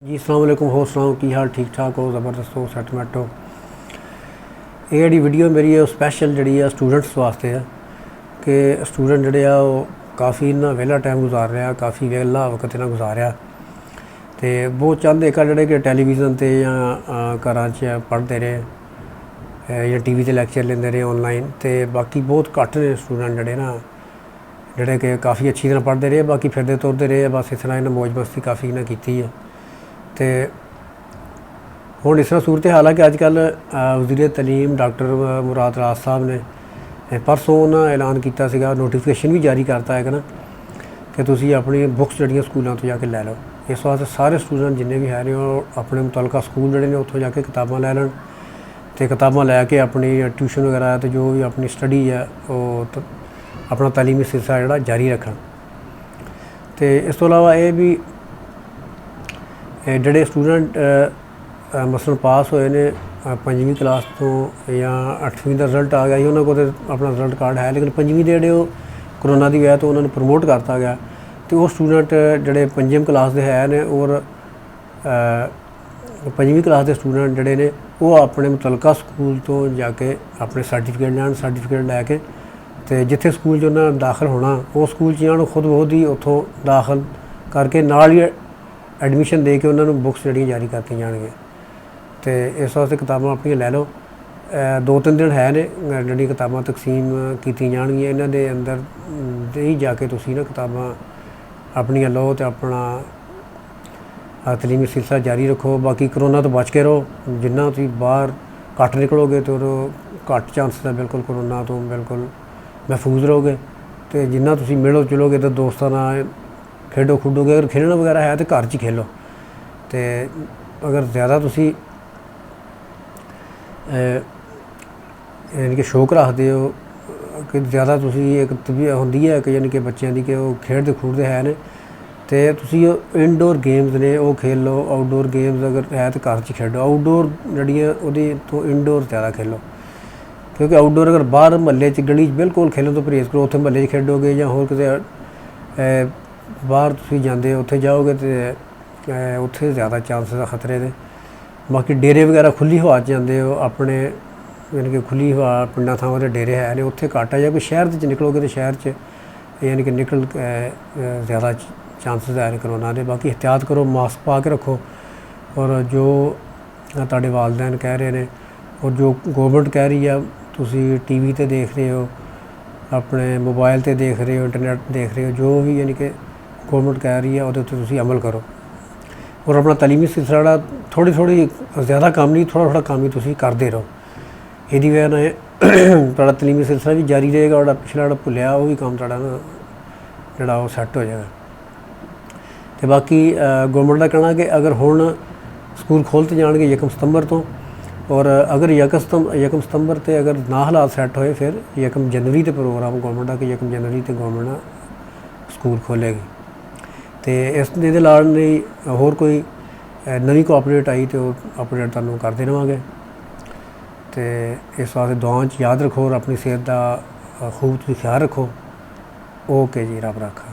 जी अस्सलाम वालेकुम। होर सुनाओ की हाल? ठीक ठाक हो? ज़बरदस्त हो? सैटमेंट हो? ये जी वीडियो मेरी है स्पैशल जी स्टूडेंट्स वास्ते है कि स्टूडेंट जोड़े काफ़ी इन्ना वेला टाइम गुजार रहा, काफ़ी वेला वक्त इन्हें गुजारिया तो वो चाहते जोड़े कि टैलीविज़न से या घर पढ़ते रहे या टीवी से लैक्चर लेंदे रहे ऑनलाइन। तो बाकी बहुत घट ने स्टूडेंट जोड़े ना जोड़े कि काफ़ी अच्छी तरह पढ़ते रहे, बाकी फिरते तुरते रहे, बस इस तरह इन्हें मौज मस्ती काफ़ी इन्हें की है। तो हुण इस तरह सूरत हाल है कि अजकल वज़ीर तलीम डॉक्टर मुराद राज साहब ने परसों उन्होंने ऐलान किया, नोटिफिकेशन भी जारी करता है कि ना कि तुसीं अपनी बुक्स जड़ियाँ स्कूलों तो जाके लै लो। इस वास्ते सारे स्टूडेंट जिन्ने भी है ने अपने मुतलका स्कूल जोड़े ने उत्थों जाके किताबां लै लैन तो किताबां लैके अपनी ट्यूशन वगैरह तो जो भी अपनी स्टडी है वो अपना तलीमी सिलसिला जोड़ा जारी रखन। तो इस तो अलावा ये भी जोड़े स्टूडेंट मसलन पास होए ने 5वीं क्लास तो या 8वीं का रिजल्ट आ गया ही उन्होंने को अपना रिजल्ट कार्ड है, लेकिन 5वीं के जोड़े कोरोना की वजह तो उन्होंने प्रमोट करता गया। तो वो स्टूडेंट जोड़े 5वीं क्लास के है ने और 5वीं क्लास के स्टूडेंट जोड़े ने वो अपने मुतलका स्कूल तो जाके अपने सर्टिफिकेट लैन, सर्टिफिकेट लैके तो जिथे स्कूल उन्होंने दाखिल होना वो स्कूल खुद बहुत ही उतों दाखिल करके नाल ही एडमिशन दे के उन्होंने बुक्स जड़ियाँ जारी करती जाएंगे। तो इस वास्ते किताबां अपनी लै लो। 2-3 दिन है ने जी किताबां तकसीम की जाएगियाँ, इन्हों के अंदर ही जाके तुसीं ना किताबां अपनियां लो तो अपना तलीमी सिलसिला जारी रखो। बाकी करोना तो बच के रहो, जिन्ना तुसीं बाहर घट निकलोगे तो घट चांस है बिल्कुल करोना तो बिल्कुल महफूज रहोगे। तो जिन्ना तुसीं मिलो चलोगे तो दोस्तों नाल खेडो खुडोगे, अगर खेलना वगैरह है तो घर च खेलो। तो अगर ज़्यादा तुसीं यानी कि शौक रखते हो कि ज़्यादा तुसीं एक तबीयत होंदी है कि यानी कि बच्चों की कि वो खेडते खूडते है ने तो तुसीं इनडोर गेम्स ने वो खेल लो। आउटडोर गेम्स अगर है तो घर च खेडो, आउटडोर जड़ियाँ वो तो इनडोर ज़्यादा खेलो, क्योंकि आउटडोर अगर बाहर महल्ले गली बिल्कुल खेलो तो परहेज़ करो। उत्थे महल्ले खेडोगे या होर किते बाहर तुसीं जांदे उत्थे जाओगे तो उत्थे ज़्यादा चांसेस खतरे ने। बाकी डेरे वगैरह खुली हवा जाते हो अपने, यानी कि खुली हवा पिंडा थावां ते डेरे है ने उत्थे घट्ट है। कोई शहर निकलोगे तो शहर च यानी कि निकल ज़्यादा चांसेस है करोना के। बाकी एहतियात करो, मास्क पा के रखो और जो तुहाडे वालदैन कह रहे हैं और जो गौरमेंट कह रही है तुसीं टीवी ते देख रहे हो, अपने मोबाइल ते देख रहे हो, इंटरनेट देख रहे हो, जो भी यानी कि गौरमेंट कह रही है वो तुसीं अमल करो और अपना तलीमी सिलसिला थोड़ी ज़्यादा काम नहीं थोड़ा थोड़ा काम ही तुसीं करते रहो। यदी वजह ने तुहाडा तलीमी सिलसिला भी जारी रहेगा और पिछला जो भुलिया वो भी काम तुहाडा ना जोड़ा वो सैट हो जाएगा। तो बाकी गौरमेंट का कहना कि अगर हुण स्कूल खोलते जाएंगे 1 सितंबर तो, और अगर 1 सितंबर ते अगर ना हालात सैट होए फिर 1 जनवरी ते प्रोग्राम गौरमेंट का कि 1 जनवरी ते गौरमेंट स्कूल खोलेगी। तो इस दे नाल नहीं होर कोई नवी को अपडेट आई तो अपडेट तुहानूं करते रहांगे। तो इस वास्ते दुआओं च याद रखो और अपनी सेहत का खूब तुसीं ख्याल रखो। ओके जी, रब रखा।